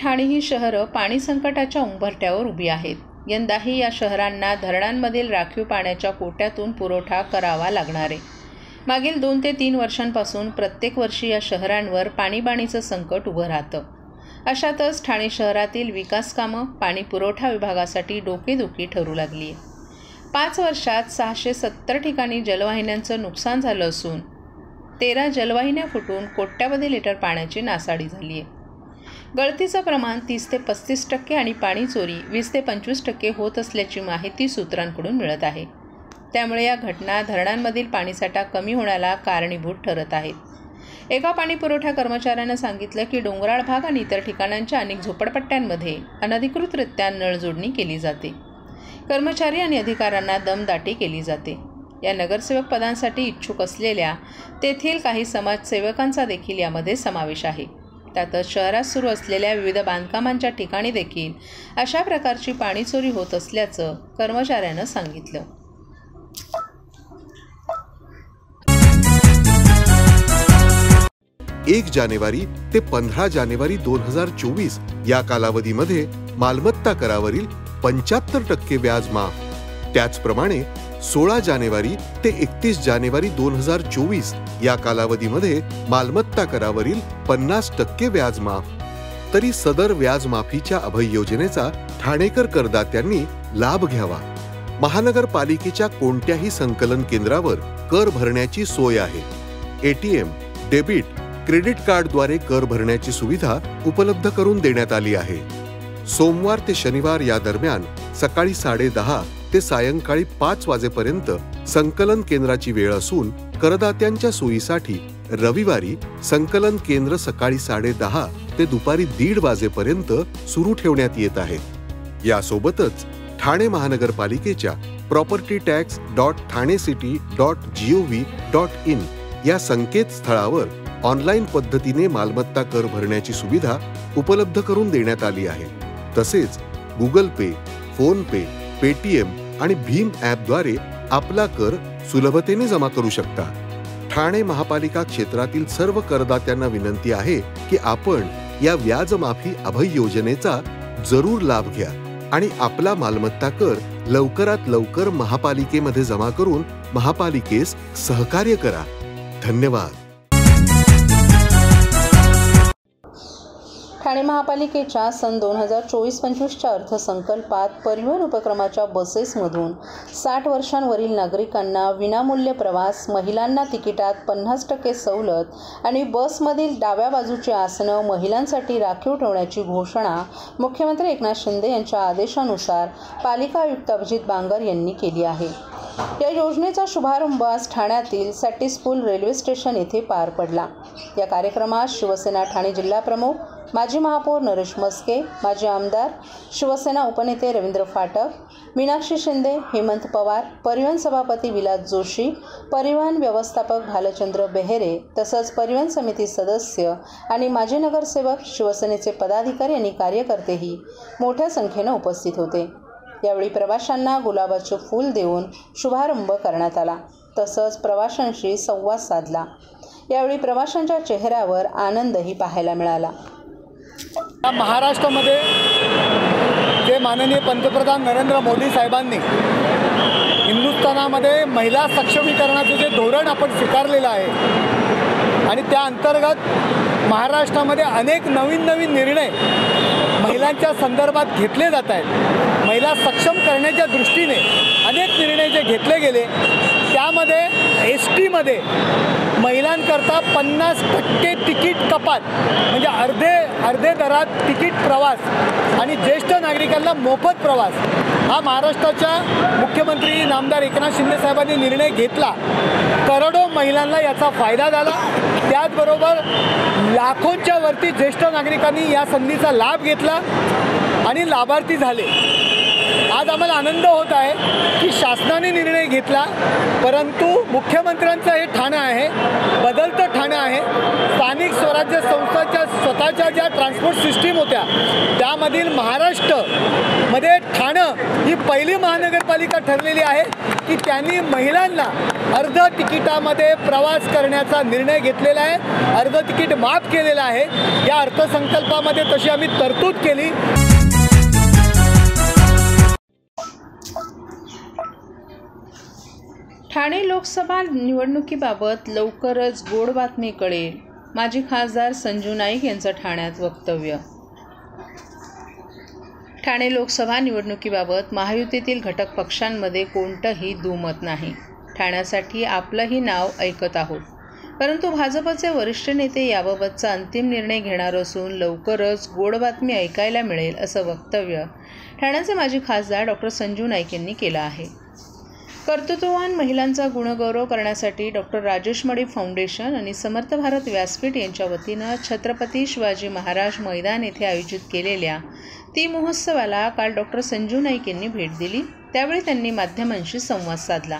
ठाणे ही शहरं पाणी संकटाच्या उंबरठ्यावर उभी आहेत. यंदाही या शहरांना धरणांमधील राखीव पाण्याच्या कोट्यातून पुरवठा करावा लागणार आहे. मागील 2 ते 3 वर्षांपासून प्रत्येक वर्षी या शहरांवर पाणीबाणीचं संकट उभं राहतं. अशातच ठाणे शहरातील विकास कामं पाणी पुरवठा विभागासाठी डोकेदुखी ठरू लागली आहे. 5 वर्षात 670 ठिकाणी जलवाहिन्यांचं नुकसान झालं असून 13 जलवाहिन्या फुटून कोट्यावधी लिटर पाण्याची नासाडी झाली आहे. गळतीचं प्रमाण 30 ते 35% आणि पाणी चोरी 20 ते 25% होत असल्याची माहिती सूत्रांकडून मिळत आहे. त्यामुळे या घटना धरणांमधील पाणीसाठा कमी होण्याला कारणीभूत ठरत आहेत. एका पाणीपुरवठा कर्मचाऱ्यानं सांगितलं की डोंगराळ भाग आणि इतर ठिकाणांच्या अनेक झोपडपट्ट्यांमध्ये अनधिकृतरित्या नळ जोडणी केली जाते. कर्मचारी आणि अधिकाऱ्यांना दमदाटी केली जाते. या नगरसेवक पदांसाठी इच्छुक असलेल्या तेथील काही समाजसेवकांचा देखील यामध्ये समावेश आहे. त्यातच शहरात सुरू असलेल्या विविध बांधकामांच्या ठिकाणी देखील अशा प्रकारची पाणीचोरी होत असल्याचं कर्मचाऱ्यानं सांगितलं. 1 जानेवारी ते 15 जानेवारी 2024 या कालावधीमध्ये मालमत्ता करावरील 75% व्याज माफ. त्याचप्रमाणे 16 जानेवारी ते 31 जानेवारी 2024 या कालावधीमध्ये मालमत्ता करावरील 50% व्याज माफ. तरी सदर व्याज माफीच्या अभय योजनेचा ठाणेकर करदात्यांनी लाभ घ्यावा. महानगरपालिकेच्या कोणत्याही संकलन केंद्रावर कर भरण्याची सोय आहे. ATM, डेबिट, क्रेडिट कार्डद्वारे कर भरण्याची सुविधा उपलब्ध करून देण्यात आली आहे. सोमवार ते शनिवार या दरम्यान सकाळी 10:30 ते सायंकाळी 5 वाजेपर्यंत संकलन केंद्राची वेळ असून करदात्यांच्या सोयीसाठी रविवारी संकलन केंद्र सकाळी 10:30 ते दुपारी 1:30 वाजेपर्यंत सुरू ठेवण्यात येत आहे. यासोबतच ठाणे महानगरपालिकेच्या propertytax.thanecity.gov.in या संकेतस्थळावर ऑनलाईन पद्धतीने मालमत्ता कर भरण्याची सुविधा उपलब्ध करून देण्यात आली आहे. तसेच गुगल पे, फोन पे, पेटीएम आणि भीम ॲपद्वारे आपला कर सुलभतेने जमा करू शकता. ठाणे महापालिका क्षेत्रातील सर्व करदात्यांना विनंती आहे की आपण या व्याजमाफी अभय योजनेचा जरूर लाभ घ्या आणि आपला मालमत्ता कर लवकरात लवकर महापालिकेमध्ये जमा करून महापालिकेस सहकार्य करा. धन्यवाद. ठाणे महापालिकेच्या सन 2024-25च्या अर्थसंकल्पात परिवहन उपक्रमाच्या बसेसमधून 60 वर्षांवरील नागरिकांना विनामूल्य प्रवास, महिलांना तिकिटात 50% सवलत आणि बसमधील डाव्या बाजूची आसनं महिलांसाठी राखीव ठेवण्याची घोषणा मुख्यमंत्री एकनाथ शिंदे यांच्या आदेशानुसार पालिका आयुक्त अभिजित बांगर यांनी केली आहे. या योजनेचा शुभारंभ आज ठाण्यातील सॅटिसपूल रेल्वे स्टेशन येथे पार पडला. या कार्यक्रमात शिवसेना ठाणे जिल्हाप्रमुख, माजी महापौर नरेश मस्के, माजी आमदार, शिवसेना उपनेते रवींद्र फाटक, मीनाक्षी शिंदे, हेमंत पवार, परिवहन सभापती विलास जोशी, परिवहन व्यवस्थापक भालचंद्र बेहेरे तसंच परिवहन समिती सदस्य आणि माजी नगरसेवक, शिवसेनेचे पदाधिकारी आणि कार्यकर्तेही मोठ्या संख्येनं उपस्थित होते. यावेळी प्रवाशांना गुलाबाचे फूल देऊन शुभारंभ करण्यात आला. तसंच प्रवाशांशी संवाद साधला. यावेळी प्रवाशांच्या चेहऱ्यावर आनंदही पाहायला मिळाला. महाराष्ट्रामध्ये जे माननीय पंतप्रधान नरेंद्र मोदी साहेबांनी हिंदुस्थानामध्ये महिला सक्षमीकरणाचे जे धोरण आपण स्वीकारलेलं आहे आणि त्या अंतर्गत महाराष्ट्रामध्ये अनेक नवीन निर्णय महिलांच्या संदर्भात घेतले जात आहेत. महिला सक्षम करण्याच्या दृष्टीने अनेक निर्णय जे घेतले गेले त्यामध्ये STमध्ये महिलांकरता 50% तिकीट कपात म्हणजे अर्धे दरात तिकीट प्रवास आणि ज्येष्ठ नागरिकांना मोफत प्रवास हा महाराष्ट्राच्या मुख्यमंत्री नामदार एकनाथ शिंदे साहेबांनी निर्णय घेतला. करोडो महिलांना याचा फायदा झाला. त्याचबरोबर लाखोंच्या वरती ज्येष्ठ नागरिकांनी या संधीचा लाभ घेतला. आणि लाभार्थी झाले। आज आम्हाला आनंद होत आहे की शासनाने निर्णय घेतला, परंतु मुख्यमंत्र्यांचं हे ठाणं आहे, बदलतं ठाणं आहे। स्थानिक स्वराज्य संस्थांच्या स्वतःच्या ज्या ट्रान्सपोर्ट सिस्टीम होत्या त्यामधील महाराष्ट्रामध्ये ठाणं ही पहिली महानगरपालिका ठरलेली आहे की त्यांनी महिलांना अर्ध तिकिटामध्ये प्रवास करण्याचा निर्णय घेतलेला आहे, अर्ध तिकीट माफ केलेलं आहे। या अर्थसंकल्पामध्ये तशी आम्ही तरतूद केली। ठाणे लोकसभा निवडणुकीबाबत लवकरच गोड बातमी कळेल, माजी खासदार संजू नाईक यांचं ठाण्यात वक्तव्य। ठाणे लोकसभा निवडणुकीबाबत महायुतीतील घटक पक्षांमध्ये कोणतंही दुमत नाही। ठाण्यासाठी आपलंही नाव ऐकत आहोत, परंतु भाजपचे वरिष्ठ नेते याबाबतचा अंतिम निर्णय घेणार असून लवकरच गोड बातमी ऐकायला मिळेल, असं वक्तव्य ठाण्याचे माजी खासदार डॉक्टर संजू नाईक यांनी केलं आहे। कर्तृत्ववान महिलांचा गुणगौरव करण्यासाठी डॉक्टर राजेश मडवी फाउंडेशन आणि समर्थ भारत व्यासपीठ यांच्या वतीनं छत्रपती शिवाजी महाराज मैदान येथे आयोजित केलेल्या ती महोत्सवाला काल डॉक्टर संजू नाईक यांनी भेट दिली। त्यावेळी त्यांनी माध्यमांशी संवाद साधला।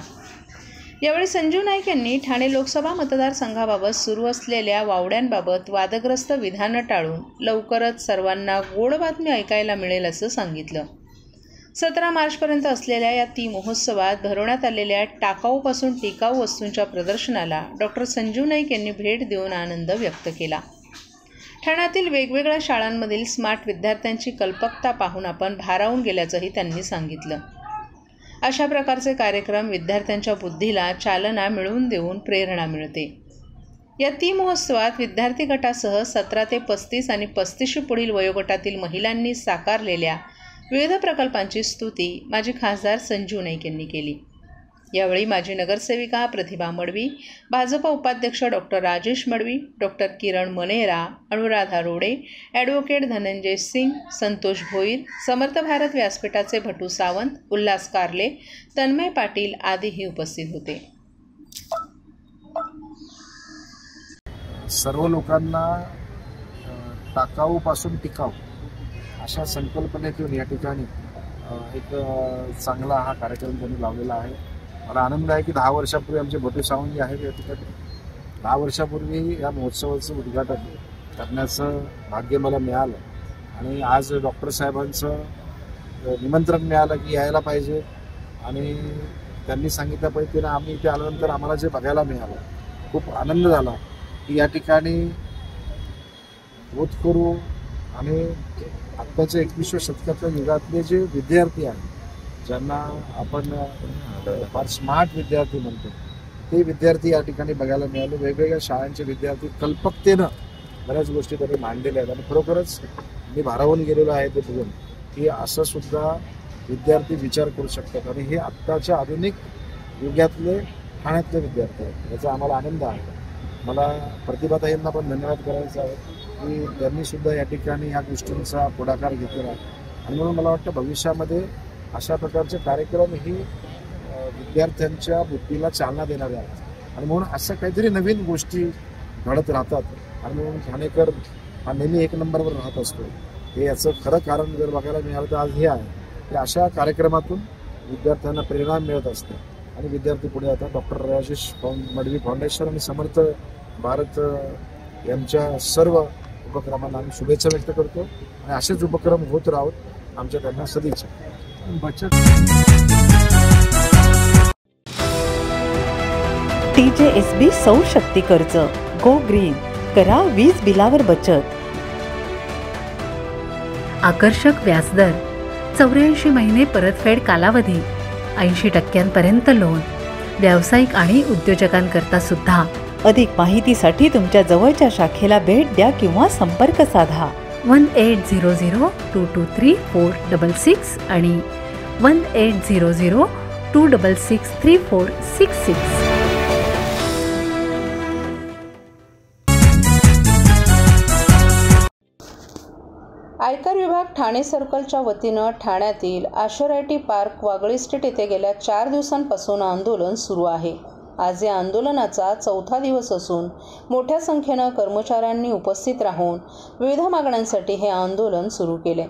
यावेळी संजू नाईक यांनी ठाणे लोकसभा मतदारसंघाबाबत सुरू असलेल्या वावड्यांबाबत वादग्रस्त विधानं टाळून लवकरच सर्वांना गोड बातमी ऐकायला मिळेल असं सांगितलं। 17 मार्चपर्यंत असलेल्या या ती महोत्सवात भरवण्यात आलेल्या टाकाऊपासून टिकाऊ वस्तूंच्या प्रदर्शनाला डॉक्टर संजू नाईक यांनी भेट देऊन आनंद व्यक्त केला। ठाण्यातील वेगवेगळ्या शाळांमधील स्मार्ट विद्यार्थ्यांची कल्पकता पाहून आपण भारावून गेल्याचंही त्यांनी सांगितलं। अशा प्रकारचे कार्यक्रम विद्यार्थ्यांच्या बुद्धीला चालना मिळवून देऊन प्रेरणा मिळते। या ती महोत्सवात विद्यार्थी गटासह 17 ते 35 आणि 35 पुढील वयोगटातील महिलांनी साकारलेल्या विविध प्रकल्पांची स्तुती माजी खासदार संजू नाईक यांनी केली। यावेळी माजी नगरसेविका प्रतिभा मडवी, भाजप उपाध्यक्ष डॉक्टर राजेश मडवी, डॉक्टर किरण मनेरा, अनुराधा रोडे, ॲडव्होकेट धनंजय सिंग, संतोष भोईर, समर्थ भारत व्यासपीठाचे भटू सावंत, उल्हास कारले, तन्मय पाटील आदीही उपस्थित होते। सर्व लोकांना टाकाऊपासून टिकाऊ अशा संकल्पनेतून या ठिकाणी एक चांगला हा कार्यक्रम त्यांनी लावलेला आहे। मला आनंद आहे की 10 वर्षापूर्वी आमचे भटू सावंत जे आहेत या ठिकाणी 10 वर्षापूर्वी या महोत्सवाचं उद्घाटन करण्याचं भाग्य मला मिळालं आणि आज डॉक्टर साहेबांचं निमंत्रण मिळालं की यायला पाहिजे आणि त्यांनी सांगितल्या पद्धतीनं आम्ही इथे आल्यानंतर आम्हाला जे बघायला मिळालं खूप आनंद झाला की या ठिकाणी होतकरू आणि आत्ताच्या 21व्या शतकाच्या युगातले जे विद्यार्थी आहेत ज्यांना आपण फार स्मार्ट विद्यार्थी म्हणतो ते विद्यार्थी या ठिकाणी बघायला मिळाले। वेगवेगळ्या शाळांचे विद्यार्थी कल्पकतेनं बऱ्याच गोष्टी त्यांनी मांडलेल्या आहेत आणि खरोखरच मी भारावून गेलेलो आहे ते बघून की असं सुद्धा विद्यार्थी विचार करू शकतात आणि हे आत्ताच्या आधुनिक युगातले ठाण्यातले विद्यार्थी आहेत, याचा आम्हाला आनंद आहे। मला प्रतिभाताईंना पण धन्यवाद करायचा आहे की त्यांनी सुद्धा या ठिकाणी ह्या गोष्टींचा पुढाकार घेतलेला आहे आणि म्हणून मला वाटतं भविष्यामध्ये अशा प्रकारचे कार्यक्रम ही विद्यार्थ्यांच्या बुद्धीला चालना देणारे आहेत आणि म्हणून असं काहीतरी नवीन गोष्टी घडत राहतात आणि म्हणून ठाणेकर हा नेहमी 1 नंबरवर राहत असतो। हे याचं खरं कारण जर बघायला मिळालं तर आज हे आहे की अशा कार्यक्रमातून विद्यार्थ्यांना प्रेरणा मिळत असते आणि विद्यार्थी पुढे जातात। डॉक्टर राजेश मडवी फाउंडेशन आणि समर्थ भारत यांच्या सर्व उपक्रमांना आम्ही शुभेच्छा व्यक्त करतो आणि असेच उपक्रम होत राहत आमच्या त्यांना सदिच्छा। बचत TJSB सौर शक्ती कर्ज गो ग्रीन, करा वीज बिलावर बचत। आकर्षक व्याजदर, 84 महिने परतफेड कालावधी, 80% लोन, व्यावसायिक आणि उद्योजकांकरता सुद्धा। अधिक माहितीसाठी तुमच्या जवळच्या शाखेला भेट द्या किंवा संपर्क साधा 1800-223-466 आणि 1800-266-3466। आयकर विभाग ठाणे सर्कलच्या वतीनं ठाण्यातील आशरायटी पार्क वागळे स्ट्रीट येथे गेल्या 4 दिवसांपासून आंदोलन सुरू आहे। आज या आंदोलनाचा 4था दिवस असून मोठ्या संख्येनं कर्मचाऱ्यांनी उपस्थित राहून विविध मागण्यांसाठी हे आंदोलन सुरू केले।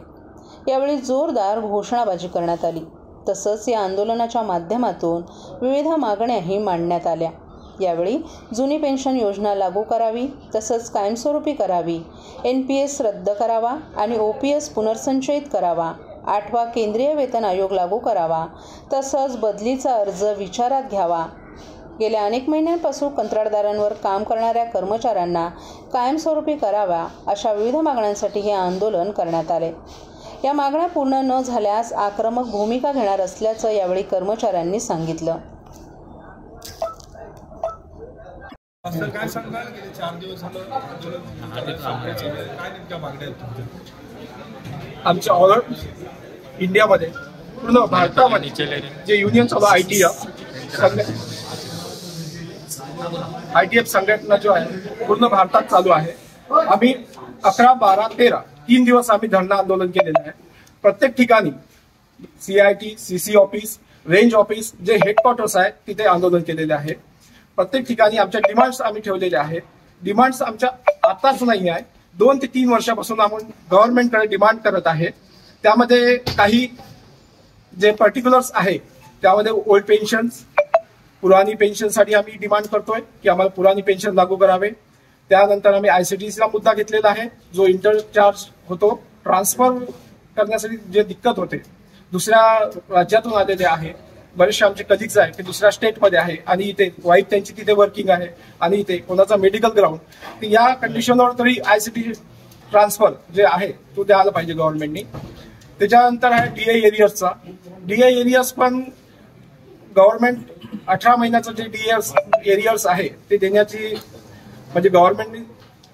यावेळी जोरदार घोषणाबाजी करण्यात आली. तसंच या आंदोलनाच्या माध्यमातून विविध मागण्याही मांडण्यात आल्या. यावेळी जुनी पेन्शन योजना लागू करावी, तसंच कायमस्वरूपी करावी, NPS रद्द करावा आणि OPS पुनर्संचयित करावा, 8वा केंद्रीय वेतन आयोग लागू करावा, तसंच बदलीचा अर्ज विचारात घ्यावा. गेल्या अनेक महिन्यांपासून कंत्राटदारांवर काम करणाऱ्या कर्मचाऱ्यांना कायमस्वरूपी कराव्या अशा विविध मागण्यांसाठी हे आंदोलन करण्यात आले. या मागण्या पूर्ण न झाल्यास आक्रमक भूमिका घेणार असल्याचं यावेळी कर्मचाऱ्यांनी सांगितलं. काय सांगाल गेले 4 दिवस झालं काय नेमक्या मागण्या आहेत तुमच्या? आमच्या ऑल इंडियामध्ये पूर्ण भारतामध्ये जे युनियन चालू ITF संघटना जो आहे पूर्ण भारतात चालू आहे. आम्ही 11, 12, 13 3 दिवस आम्ही धरणं आंदोलन केलेलं आहे. प्रत्येक ठिकाणी CIT, CC office, range office जे हेडक्वार्टर्स आहेत तिथे आंदोलन केलेले आहे. प्रत्येक ठिकाणी आमच्या डिमांड्स आम्ही ठेवलेले आहेत. डिमांड्स आमच्या आताच नाही आहे, 2 ते 3 वर्षापासून आपण गव्हर्नमेंटकडे डिमांड करत आहे. त्यामध्ये काही जे पर्टिक्युलर्स आहे त्यामध्ये ओल्ड पेन्शन्स, पुराणी पेन्शनसाठी आम्ही डिमांड करतोय की आम्हाला पुराणी पेन्शन लागू करावे. त्यानंतर आम्ही ICTCला मुद्दा घेतलेला आहे, जो इंटरचार्ज होतो ट्रान्सफर करण्यासाठी जे दिक्कत होते, दुसऱ्या राज्यातून आलेले आहे. बरेचसे आमचे कलिग्स आहे ते दुसऱ्या स्टेटमध्ये आहे आणि इथे वाईफ त्यांची तिथे वर्किंग आहे आणि इथे कोणाचा मेडिकल ग्राउंड, तर या कंडिशनवर तरी ICT ट्रान्सफर जे आहे तो द्यायला पाहिजे गव्हर्नमेंटनी. त्याच्यानंतर आहे DA एरियर्सचा. DA एरियर्स पण गव्हर्नमेंट 18 महिन्याचं जे DA एरियर्स आहे ते देण्याची म्हणजे गव्हर्नमेंटने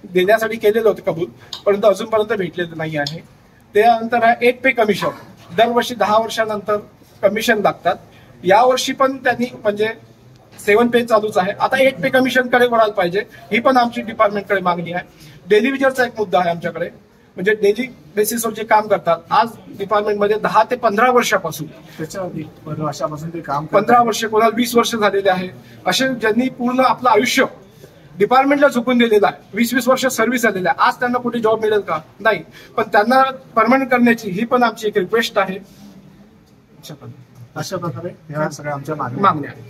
देण्यासाठी केलेलं होतं कबूल, परंतु अजूनपर्यंत भेटलेलं नाही आहे. त्यानंतर आहे 8 पे कमिशन. दरवर्षी 10 वर्षानंतर कमिशन लागतात. यावर्षी पण त्यांनी म्हणजे 7 पे चालूच आहे. आता 8 पे कमिशनकडे वळायला पाहिजे, ही पण आमची डिपार्टमेंटकडे मागणी आहे. डेली वेजरचा एक मुद्दा आहे आमच्याकडे, म्हणजे डेली बेसिसवर जे काम करतात आज डिपार्टमेंटमध्ये 10 ते 15 वर्षापासून, त्याच्या वर्षापासून ते काम 15 वर्ष, कोणाला 20 वर्ष झालेले आहे, असे ज्यांनी पूर्ण आपलं आयुष्य डिपार्टमेंटला झुकून दिलेलं आहे, 20-20 वर्ष सर्व्हिस झालेलं आहे. आज त्यांना कुठे जॉब मिळेल का? नाही. पण त्यांना परमनंट करण्याची ही पण आमची एक रिक्वेस्ट आहे. अशा प्रकारे ह्या सगळ्या आमच्या मागण्या आहेत.